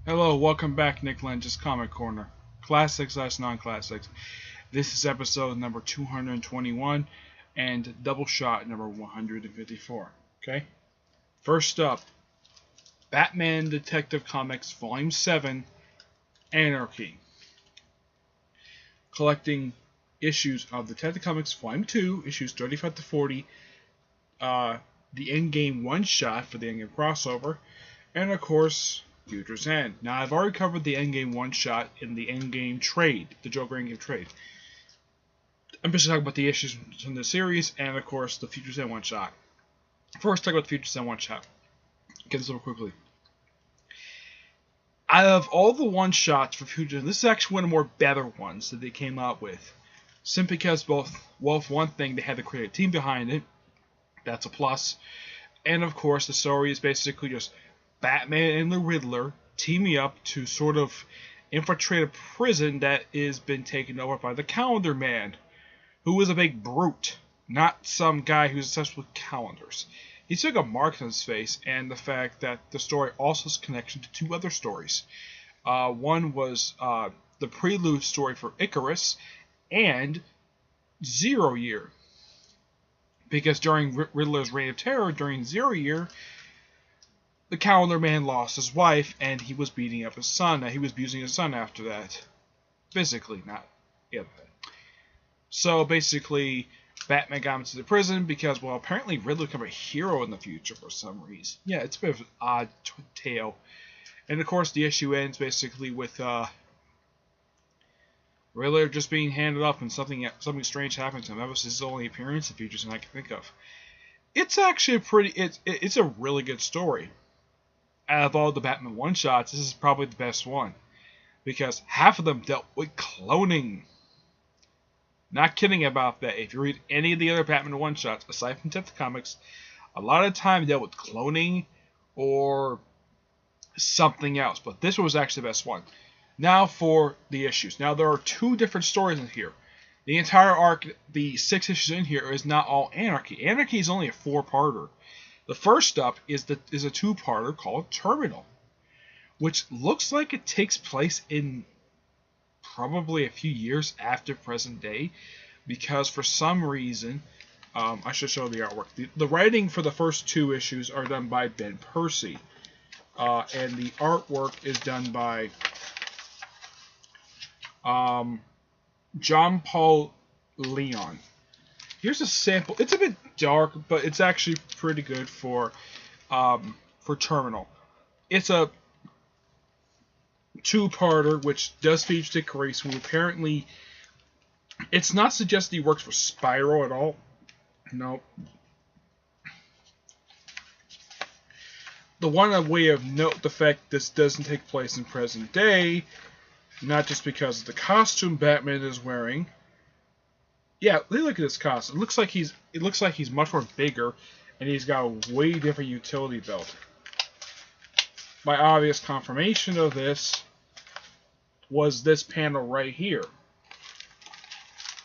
Hello, welcome back, Lenz's Comic Corner. Classics slash non-classics. This is episode number 221 and Doubleshot number 154. Okay? First up, Batman Detective Comics Volume 7, Anarky. Collecting issues of Detective Comics Volume 2, issues 35 to 40, the Endgame one-shot for the Endgame crossover, and of course, Future's End. Now, I've already covered the Endgame one-shot in the Endgame trade, the Joker Endgame trade. I'm just talking about the issues from the series, and of course, the Future's End one-shot. First, talk about the Future's End one-shot. Get this over quickly. Out of all the one-shots for Future, this is actually one of the more better ones that they came out with. Simply because for one thing, they had the creative team behind it. That's a plus. And of course, the story is basically just Batman and the Riddler teaming up to sort of infiltrate a prison that has been taken over by the Calendar Man, who is a big brute, not some guy who's obsessed with calendars. He took a mark on his face, and the fact that the story also has connection to two other stories. One was the prelude story for Icarus, and Zero Year. Because during Riddler's Reign of Terror, during Zero Year, the Calendar Man lost his wife, and he was beating up his son. He was abusing his son after that. Physically, not the other thing. So basically, Batman got him into the prison because, well, apparently Riddler became a hero in the future for some reason. Yeah, it's a bit of an odd tale. And of course, the issue ends basically with Riddler just being handed up and something strange happens to him. That was his only appearance in Futures and I can think of. It's actually it's a really good story. Out of all the Batman one-shots, this is probably the best one. Because half of them dealt with cloning. Not kidding about that. If you read any of the other Batman one-shots, aside from Detective Comics, a lot of the time dealt with cloning or something else. But this one was actually the best one. Now for the issues. Now there are two different stories in here. The entire arc, the 6 issues in here, is not all Anarky. Anarky is only a 4-parter. The first up is a 2-parter called Terminal, which looks like it takes place in probably a few years after present day, because for some reason, I should show the artwork. The writing for the first 2 issues are done by Ben Percy, and the artwork is done by John Paul Leon. Here's a sample. It's a bit dark, but it's actually pretty good for Terminal. It's a 2-parter, which does feature Dick Grayson, who apparently, it's not suggested he works for Spyro at all. No. The one way of note the fact this doesn't take place in present day, not just because of the costume Batman is wearing. Yeah, look at this costume. It looks like he's much more bigger, and he's got a way different utility belt. My obvious confirmation of this was this panel right here.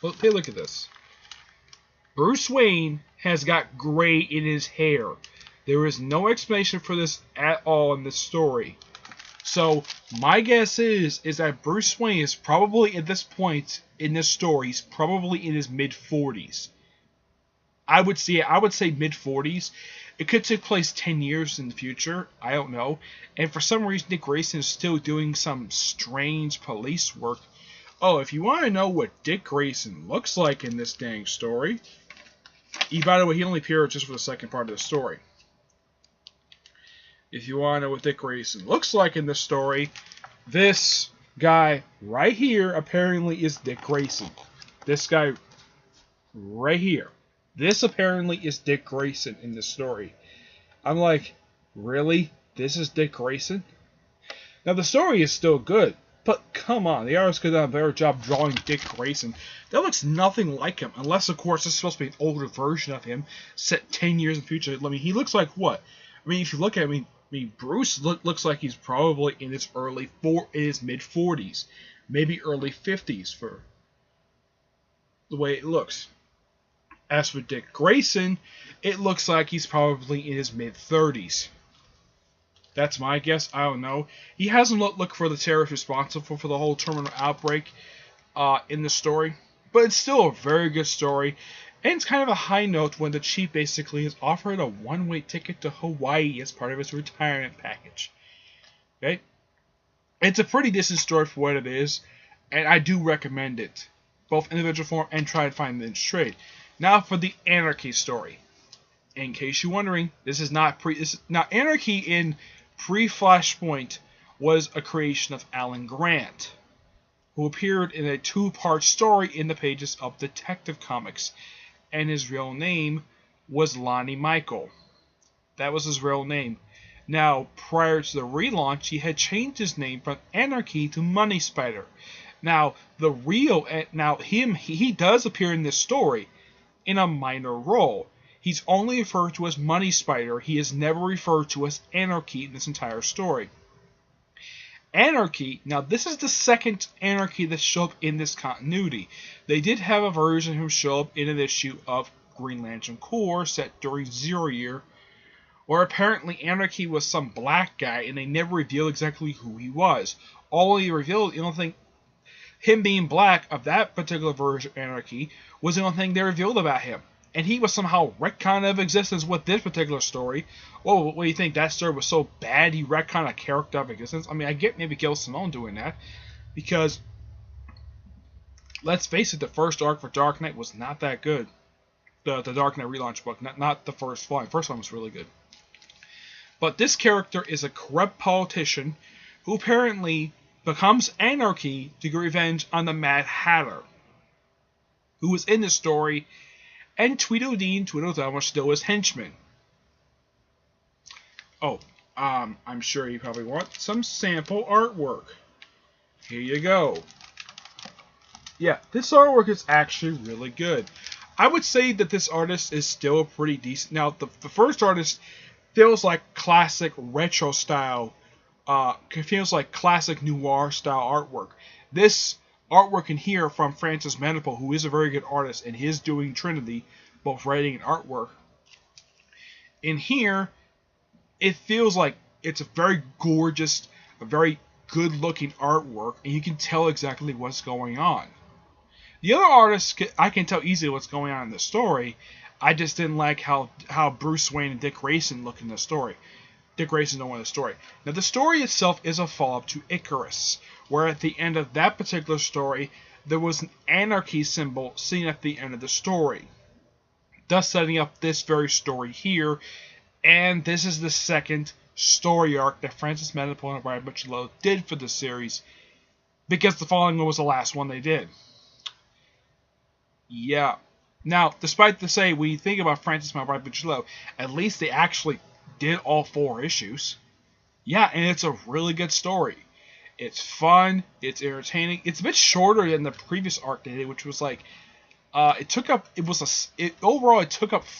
Hey, look at this. Bruce Wayne has got gray in his hair. There is no explanation for this at all in this story. So my guess is that Bruce Wayne is probably at this point in this story, he's probably in his mid-40s. I would say mid-40s. It could take place 10 years in the future. I don't know. And for some reason, Dick Grayson is still doing some strange police work. Oh, if you want to know what Dick Grayson looks like in this dang story, by the way, he only appeared just for the second part of the story. If you want to know what Dick Grayson looks like in this story, this guy right here apparently is Dick Grayson. This guy right here. This apparently is Dick Grayson in this story. I'm like, really? This is Dick Grayson? Now, the story is still good, but come on. The artist could have done a better job drawing Dick Grayson. That looks nothing like him, unless, of course, this is supposed to be an older version of him, set 10 years in the future. I mean, he looks like what? I mean, if you look at him, Bruce looks like he's probably in his mid-40s, maybe early 50s for the way it looks. As for Dick Grayson, it looks like he's probably in his mid-30s. That's my guess. I don't know. He hasn't looked for the terrorists responsible for the whole terminal outbreak in the story, but it's still a very good story. And it's kind of a high note when the chief basically is offered a one-way ticket to Hawaii as part of his retirement package. Okay? It's a pretty decent story for what it is, and I do recommend it, both individual form and try and find it in trade. Now for the Anarky story. In case you're wondering, this is not now Anarky in pre-Flashpoint was a creation of Alan Grant, who appeared in a two-part story in the pages of Detective Comics, and his real name was Lonnie Michael. That was his real name. Now, prior to the relaunch, he had changed his name from Anarky to Money Spider. Now, he does appear in this story in a minor role. He's only referred to as Money Spider. He is never referred to as Anarky in this entire story. Anarky, now this is the second Anarky that showed up in this continuity. They did have a version who showed up in an issue of Green Lantern Corps set during Zero Year, where apparently Anarky was some black guy and they never revealed exactly who he was. All he revealed, the only thing, him being black of that particular version of Anarky, was the only thing they revealed about him. And he was somehow retconned of existence with this particular story. Whoa, what do you think? That story was so bad he retconned a character of existence? I mean, I get maybe Gil Simone doing that. Because, let's face it, the first arc for Dark Knight was not that good. The Dark Knight relaunch book, not the first one. The first one was really good. But this character is a corrupt politician who apparently becomes Anarky to get revenge on the Mad Hatter, who was in the story, and Tweedledee and Tweedledum are still his henchmen. Oh, I'm sure you probably want some sample artwork. Here you go. Yeah, this artwork is actually really good. I would say that this artist is still pretty decent. Now, the first artist feels like classic retro style, feels like classic noir style artwork. This artwork in here from Francis Manipul, who is a very good artist, and he's doing Trinity, both writing and artwork. In here, it feels like it's a very gorgeous, a very good-looking artwork, and you can tell exactly what's going on. The other artists, I can tell easily what's going on in the story. I just didn't like how Bruce Wayne and Dick Grayson look in the story. Dick Grayson don't want the story. Now, the story itself is a follow-up to Icarus, where at the end of that particular story, there was an Anarky symbol seen at the end of the story, thus setting up this very story here. And this is the second story arc that Francis Manipul and Brian Bucciolo did for the series, because the following one was the last one they did. Yeah. Now, despite the say, when you think about Francis Manipul and Brian Bucciolo, at least they actually did all 4 issues. Yeah, and it's a really good story. It's fun, it's entertaining. It's a bit shorter than the previous arc they did, which was like, it took up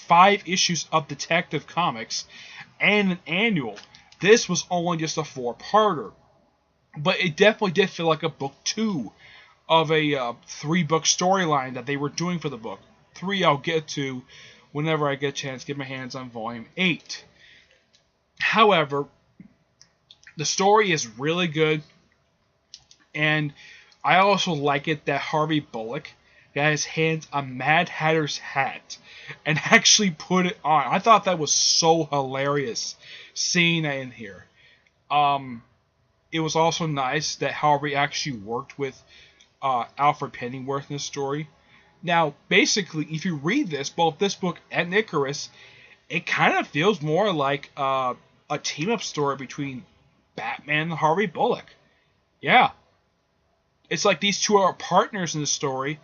5 issues of Detective Comics and an annual. This was only just a 4-parter. But it definitely did feel like a book 2 of a 3-book storyline that they were doing for the book. 3 I'll get to whenever I get a chance to get my hands on volume 8. However, the story is really good, and I also like it that Harvey Bullock got his hands on Mad Hatter's hat and actually put it on. I thought that was so hilarious seeing that in here. It was also nice that Harvey actually worked with Alfred Pennyworth in this story. Now, basically, if you read this, both this book and Icarus, it kind of feels more like a team-up story between Batman and Harvey Bullock. Yeah. It's like these two are partners in the story,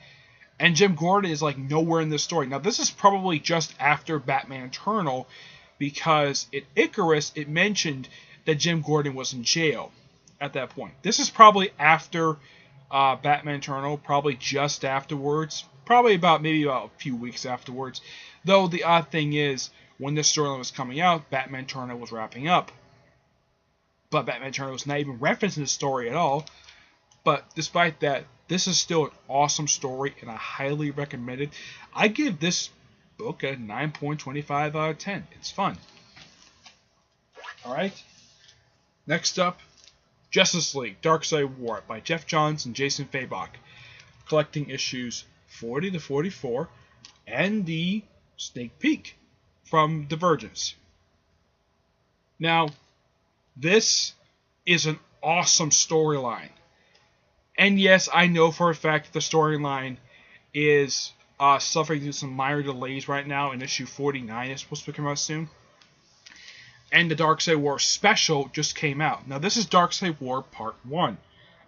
and Jim Gordon is like nowhere in this story. Now, this is probably just after Batman Eternal, because in Icarus, it mentioned that Jim Gordon was in jail at that point. This is probably after Batman Eternal, probably just afterwards. Probably maybe about a few weeks afterwards. Though the odd thing is, when this storyline was coming out, Batman Eternal was wrapping up. But Batman Eternal was not even referenced in the story at all. But despite that, this is still an awesome story, and I highly recommend it. I give this book a 9.25 out of 10. It's fun. Alright? Next up, Justice League Darkseid War by Jeff Johns and Jason Fabok, collecting issues 40 to 44 and the sneak peek from Divergence. Now, this is an awesome storyline. And yes, I know for a fact that the storyline is suffering through some minor delays right now, and issue 49 is supposed to come out soon. And the Darkseid War special just came out. Now, this is Darkseid War Part 1.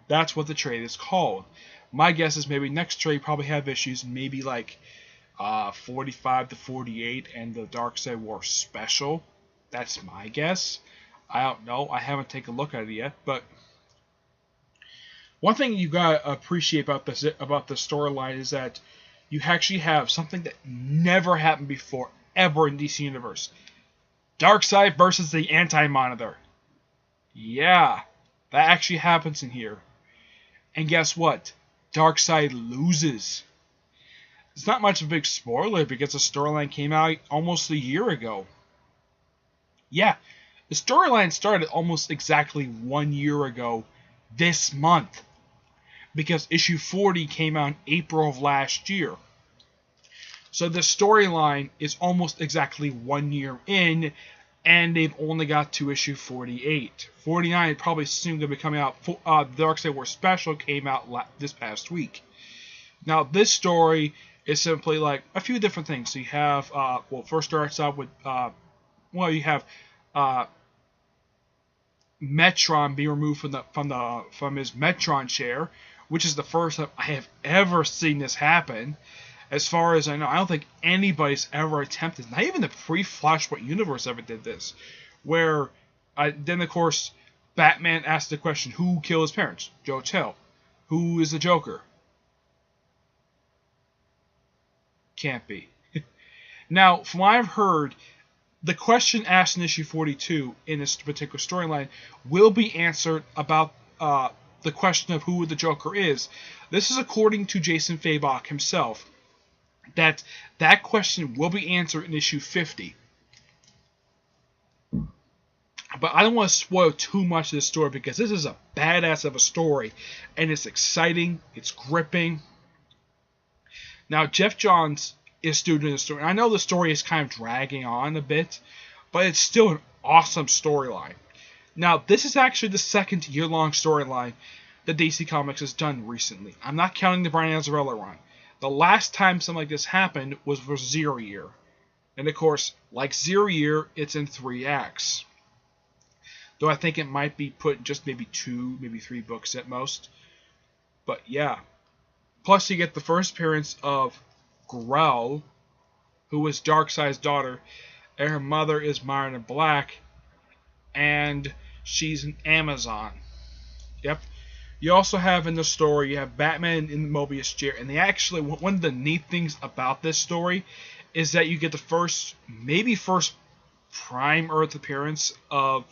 That's what the trade is called. My guess is maybe next trade probably have issues, maybe like 45 to 48 and the Darkseid War special. That's my guess. I don't know. I haven't taken a look at it yet, but one thing you gotta appreciate about this storyline is that you actually have something that never happened before ever in DC Universe. Darkseid versus the Anti-Monitor. Yeah, that actually happens in here. And guess what? Darkseid loses. It's not much of a big spoiler because the storyline came out almost a year ago. Yeah, the storyline started almost exactly 1 year ago this month, because issue 40 came out in April of last year. So the storyline is almost exactly 1 year in, and they've only got to issue 48. 49 probably soon going to be coming out. The Darkseid War Special came out this past week. Now, this story is simply like a few different things. So you have, first starts out with, you have Metron being removed from his Metron chair, which is the first time I have ever seen this happen. As far as I know, I don't think anybody's ever attempted, not even the pre-Flashpoint universe ever did this. Where, then of course, Batman asked the question, who killed his parents? Joe Tell. Who is the Joker? Can't be. Now, from what I've heard, the question asked in issue 42 in this particular storyline will be answered about the question of who the Joker is. This is according to Jason Fabok himself. That question will be answered in issue 50. But I don't want to spoil too much of this story because this is a badass of a story. And it's exciting. It's gripping. Now, Jeff Johns is still doing the story. I know the story is kind of dragging on a bit, but it's still an awesome storyline. Now, this is actually the second year-long storyline that DC Comics has done recently. I'm not counting the Brian Azzarello run. The last time something like this happened was for Zero Year. And of course, like Zero Year, it's in 3 acts. Though I think it might be put in just maybe 2, maybe 3 books at most. But yeah. Plus you get the first appearance of Growl, who is Darkseid's daughter, and her mother is Myron Black, and she's an Amazon. Yep. You also have in the story, you have Batman in the Mobius chair, and they actually, one of the neat things about this story is that you get the first Prime Earth appearance of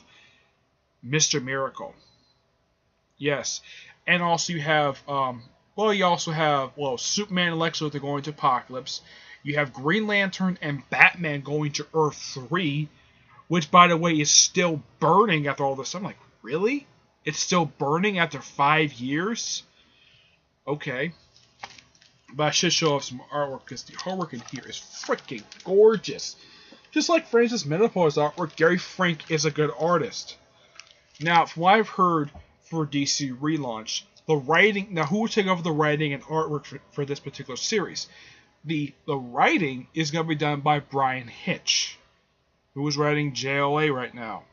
Mr. Miracle. Yes. And also you have, Superman and Lex Luthor going to Apocalypse. You have Green Lantern and Batman going to Earth 3, which, by the way, is still burning after all this. I'm like, really? It's still burning after 5 years? Okay. But I should show off some artwork, because the artwork in here is freaking gorgeous. Just like Francis Metapor's artwork, Gary Frank is a good artist. Now, from what I've heard for DC Relaunch, the writing, now who will take over the writing and artwork for this particular series? The writing is going to be done by Brian Hitch, who is writing JLA right now.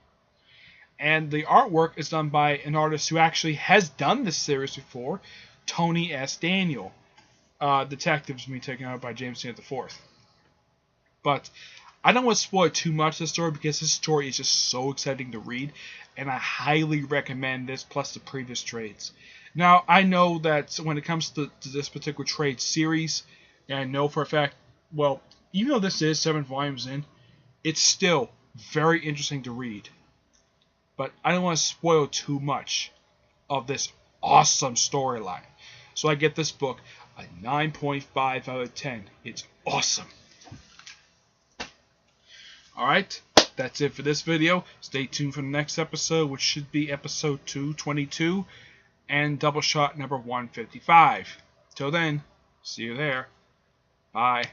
And the artwork is done by an artist who actually has done this series before, Tony S. Daniel. Detectives being taken out by James St. IV. But I don't want to spoil too much of the story because this story is just so exciting to read, and I highly recommend this plus the previous trades. Now, I know that when it comes to this particular trade series, and I know for a fact, well, even though this is 7 volumes in, it's still very interesting to read. But I don't want to spoil too much of this awesome storyline. So I get this book a 9.5 out of 10. It's awesome. Alright, that's it for this video. Stay tuned for the next episode, which should be episode 222 and Doubleshot number 155. Till then, see you there. Bye.